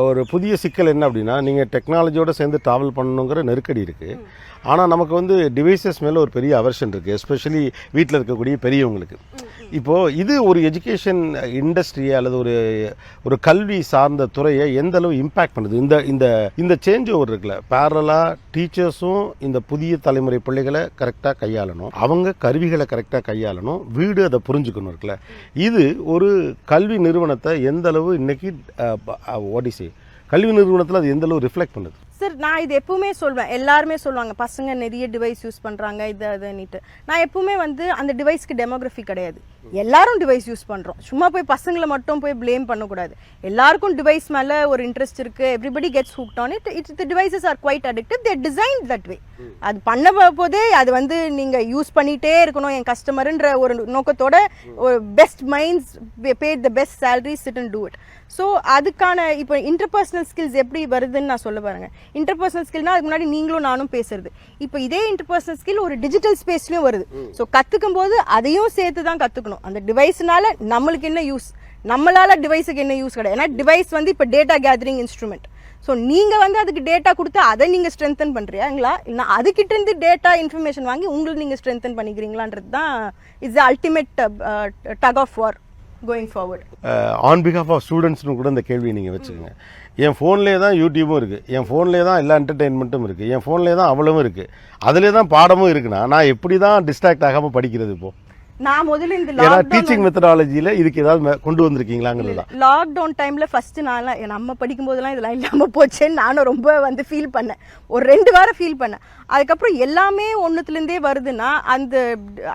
ஒரு புதிய சிக்கல் என்ன அப்படின்னா, நீங்கள் டெக்னாலஜியோடு சேர்ந்து ட்ராவல் பண்ணணுங்கிற நெருக்கடி இருக்குது. ஆனால் நமக்கு வந்து டிவைசஸ் மேலே ஒரு பெரிய அவர்ஷன் இருக்குது, எஸ்பெஷலி வீட்டில் இருக்கக்கூடிய பெரியவங்களுக்கு. இப்போது இது ஒரு எஜுகேஷன் இண்டஸ்ட்ரியை அல்லது ஒரு கல்வி சார்ந்த துறையை எந்த அளவு இம்பேக்ட் பண்ணுது? இந்த சேஞ்ச் ஓவர் இருக்குல்ல, பேரலாக டீச்சர்ஸும் இந்த புதிய தலைமுறை பிள்ளைகளை கரெக்டாக கையாளணும், அவங்க கருவிகளை கரெக்டாக கையாளணும், வீடு அதை புரிஞ்சுக்கணும் இருக்குல்ல. இது ஒரு கல்வி நிறுவனத்தை எந்த அளவு இன்னைக்கு கல்வி நிறுவனத்தில் அது எந்த அளவு ரிஃப்ளெக்ட் பண்ணுது? சார், நான் இது எப்பவுமே சொல்வேன், எல்லாருமே சொல்லுவாங்க பசங்க நிறைய டிவைஸ் யூஸ் பண்ணுறாங்க இதுன்னுட்டு. நான் எப்பவுமே வந்து அந்த டிவைஸ்க்கு டெமோகிராஃபி கிடையாது, எல்லாரும் டிவைஸ் யூஸ் பண்ணுறோம். சும்மா போய் பசங்களை மட்டும் போய் ப்ளேம் பண்ணக்கூடாது. எல்லாருக்கும் டிவைஸ் மேலே ஒரு இன்ட்ரெஸ்ட் இருக்குது. Everybody gets hooked on it. The devices are quite addictive. They design that way. அது பண்ண போதே அது வந்து நீங்கள் யூஸ் பண்ணிகிட்டே இருக்கணும் என் கஸ்டமருன்ற ஒரு நோக்கத்தோட best minds pay the best salary sit and do it. So அதுக்கான இப்போ இன்டர்பர்சனல் ஸ்கில்ஸ் எப்படி வருதுன்னு நான் சொல்ல பாருங்க. இன்டர்பர்சனல் ஸ்கில்னா அதுக்கு முன்னாடி நீங்களும் நானும் பேசுறது. இப்போ இதே இன்டர்பர்சனல் ஸ்கில் ஒரு டிஜிட்டல் ஸ்பேஸ்லயும் வருது. ஸோ கத்துக்கும் போது அதையும் சேர்த்து தான் கத்துக்கணும். அந்த டிவைஸ்னால நம்மளுக்கு என்ன யூஸ், நம்மளால டிவைஸுக்கு என்ன யூஸ் கிடையாது. ஏன்னா டிவைஸ் வந்து இப்போ டேட்டா கேதரிங் இன்ஸ்ட்ருமெண்ட். ஸோ நீங்கள் வந்து அதுக்கு டேட்டா கொடுத்து அதை நீங்கள் ஸ்ட்ரென்தன் பண்ணுறீங்களா, இல்லை அதுக்கிட்ட இருந்து டேட்டா இன்ஃபர்மேஷன் வாங்கி உங்களுக்கு நீங்கள் ஸ்ட்ரென்தன் பண்ணிக்கிறீங்களான்றது தான் it's ultimate tug of war going forward. On behalf of ஸ்டூடெண்ட்ஸ்னு கூட இந்த கேள்வி நீங்கள் வச்சுக்கோங்க. என் ஃபோன்லேயே தான் யூடியூபும் இருக்குது, என் ஃபோன்லேயே தான் எல்லா என்டர்டெயின்மெண்ட்டும் இருக்குது, என் ஃபோன்லேயே தான் அவ்வளவும் இருக்குது, அதிலே தான் பாடமும் இருக்குன்னா நான் எப்படி தான் டிஸ்ட்ராக்ட் ஆகாமல் படிக்கிறது? இப்போது நான் முதல்ல இந்த டீச்சிங் மெத்தடாலஜியில் இதுக்கு ஏதாவது கொண்டு வந்திருக்கீங்களாங்கிறது தான். லாக்டவுன் டைமில் ஃபஸ்ட்டு நான்லாம் நம்ம படிக்கும் போதெல்லாம் இதெல்லாம் இல்லாமல் போச்சேன்னு நானும் ரொம்ப வந்து ஃபீல் பண்ணேன். ஒரு 2 வாரம் ஃபீல் பண்ணேன். அதுக்கப்புறம் எல்லாமே ஒன்றுத்துலேருந்தே வருதுன்னா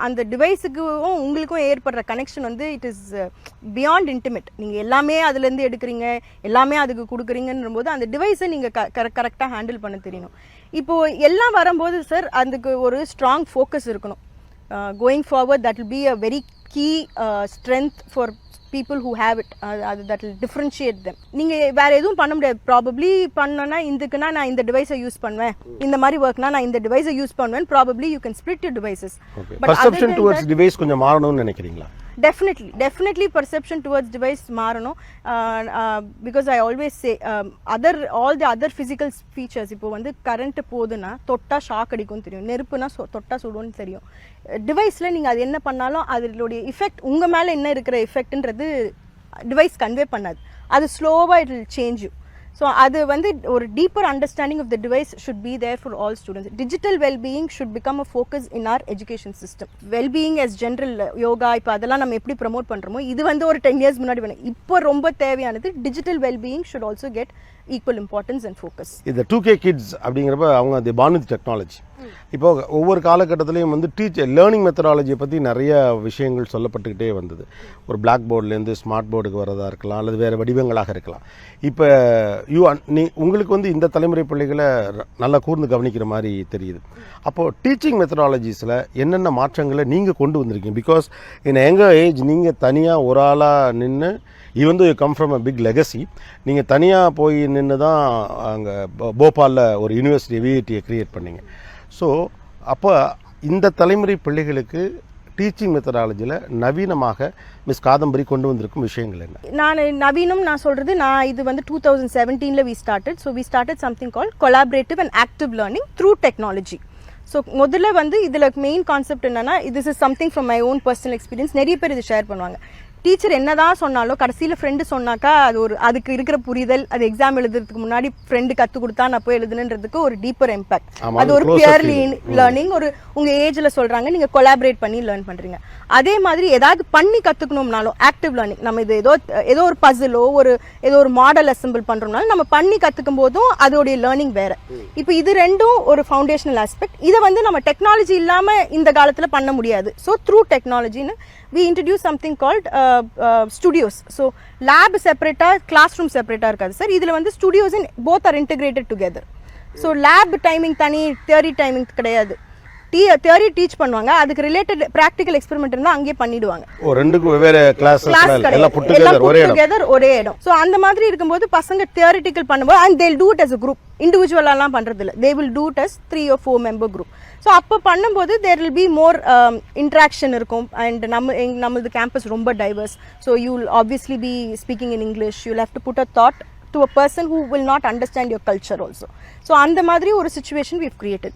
அந்த டிவைஸுக்கும் உங்களுக்கும் ஏற்படுற கனெக்ஷன் வந்து இட் இஸ் பியாண்ட் இன்டிமேட். நீங்கள் எல்லாமே அதுலேருந்து எடுக்கிறீங்க, எல்லாமே அதுக்கு கொடுக்குறீங்கன்ற போது அந்த டிவைஸை நீங்கள் கரெக்டாக ஹேண்டில் பண்ண தெரியணும். இப்போது எல்லாம் வரும்போது சார் அதுக்கு ஒரு ஸ்ட்ராங் ஃபோக்கஸ் இருக்கணும். Going forward, that will be a very key strength for people who have it. That will differentiate them. நீங்கள் வேறு எதுவும் பண்ண முடியாது. ப்ராபப்ளி பண்ணோன்னா இதுக்குன்னா நான் இந்த டிவைஸை யூஸ் பண்ணுவேன், இந்த மாதிரி ஒர்க்னா நான் இந்த டிவைஸை யூஸ் பண்ணுவேன். Probably you can split your devices. Perception towards device கொஞ்சம் மாறணும்னு நினைக்கிறீங்களா? Definitely perception towards device மாறணும். Because I always say all the other physical features, இப்போ வந்து கரண்ட் போகுதுன்னா தொட்டா ஷாக் அடிக்கும் தெரியும், நெருப்புனா தொட்டா சுடும்னு தெரியும். டிவைஸில் நீங்கள் அது என்ன பண்ணாலும் அதனுடைய எஃபெக்ட் உங்கள் மேலே என்ன இருக்கிற எஃபெக்ட்ன்றது டிவைஸ் கன்வே பண்ணாது. அது ஸ்லோவாக it will change you. So அது வந்து ஒரு deeper understanding of the device should be there for all students. Digital wellbeing should become a focus in our education system. Wellbeing is general yoga இப்போ அதெல்லாம் நம்ம எப்படி ப்ரமோட் பண்ணுறோமோ இது வந்து ஒரு 10 years முன்னாடி வேணும். இப்போ ரொம்ப தேவையானது digital wellbeing should also get equal importance and focus. இந்த 2K கிட்ஸ் அப்படிங்கிறப்ப அவங்க தி பார்ன் வித் டெக்னாலஜி. இப்போ ஒவ்வொரு காலகட்டத்திலையும் வந்து லேர்னிங் மெத்தடாலஜியை பற்றி நிறைய விஷயங்கள் சொல்லப்பட்டுக்கிட்டே வந்தது. ஒரு பிளாக் போர்ட்லேருந்து ஸ்மார்ட் போர்டுக்கு வரதாக இருக்கலாம், அல்லது வேறு வடிவங்களாக இருக்கலாம். இப்போ உங்களுக்கு வந்து இந்த தலைமுறை பிள்ளைகளை நல்லா கூர்ந்து கவனிக்கிற மாதிரி தெரியுது. அப்போது டீச்சிங் மெத்தடாலஜிஸில் என்னென்ன மாற்றங்களை நீங்கள் கொண்டு வந்திருக்கீங்க? பிகாஸ் இன் எங்கள் ஏஜ் நீங்கள் தனியாக ஒரு ஆளாக நின்று, even though you come from a big legacy, நீங்கள் தனியாக போய் நின்று தான் அங்கே போபாலில் ஒரு யூனிவர்சிட்டி விஐடியை க்ரியேட் பண்ணீங்க. ஸோ அப்போ இந்த தலைமுறை பிள்ளைகளுக்கு டீச்சிங் மெத்தடாலஜியில் நவீனமாக மிஸ் காதம்பரி கொண்டு வந்திருக்கும் விஷயங்கள் என்ன? நான் சொல்கிறது இது வந்து 2017 we started. So we started something called collaborative and active learning through technology. So முதல்ல வந்து இதில் மெயின் கான்செப்ட் என்னென்னா, this is something from my own personal experience. நிறைய பேர் இது ஷேர் பண்ணுவாங்க. டீச்சர் என்னதான் சொன்னாலும் கடைசியில் ஃப்ரெண்டு சொன்னாக்கா அதுக்கு இருக்கிற புரிதல், அது எக்ஸாம் எழுதுறதுக்கு முன்னாடி ஃப்ரெண்டு கற்றுக் கொடுத்தா நான் போய் எழுதுனன்றதுக்கு ஒரு டீப்பர் இம்பாக்ட். அது ஒரு பியர்லி லேர்னிங். ஒரு உங்கள் ஏஜில் சொல்கிறாங்க, நீங்கள் கொலாபரேட் பண்ணி லேர்ன் பண்ணுறீங்க. அதே மாதிரி ஏதாவது பண்ணி கற்றுக்கணும்னாலும் ஆக்டிவ் லேர்னிங். நம்ம இது ஏதோ ஒரு பசிலோ ஏதோ ஒரு மாடல் அசெம்பிள் பண்ணுறோம்னாலும் நம்ம பண்ணி கற்றுக்கும் போதும் அதோடைய லேர்னிங் வேறு. இப்போ இது ரெண்டும் ஒரு ஃபவுண்டேஷனல் ஆஸ்பெக்ட். இதை வந்து நம்ம டெக்னாலஜி இல்லாமல் இந்த காலத்தில் பண்ண முடியாது. ஸோ த்ரூ டெக்னாலஜின்னு we introduce something called studios. So lab separate, classroom separate irukadu sir. idhula vandu studios in both are integrated together. So lab timing thani, theory timing கிடையாது. தியரி டீச் பண்ணுவாங்க, அதுக்கு related practical experiment இருந்தா அங்கேயே பண்ணிடுவாங்க. ரெண்டுக்கு வெவ்வேறு class ஒரே இடம். ஸோ அந்த மாதிரி இருக்கும்போது பசங்க தியரிட்டிக்கல் பண்ணும்போது and they'll do it as a group. இண்டிவிஜுவலாலாம் பண்றது இல்லை, they will do it as 3 or 4 member group. So அப்போ பண்ணும்போது there will be more interaction இருக்கும். அண்ட் நம்மளது கேம்பஸ் ரொம்ப divorce. So you will obviously be speaking in English. you'll have to put a thought to a person who will not understand your culture also. So அந்த மாதிரி ஒரு situation we've created.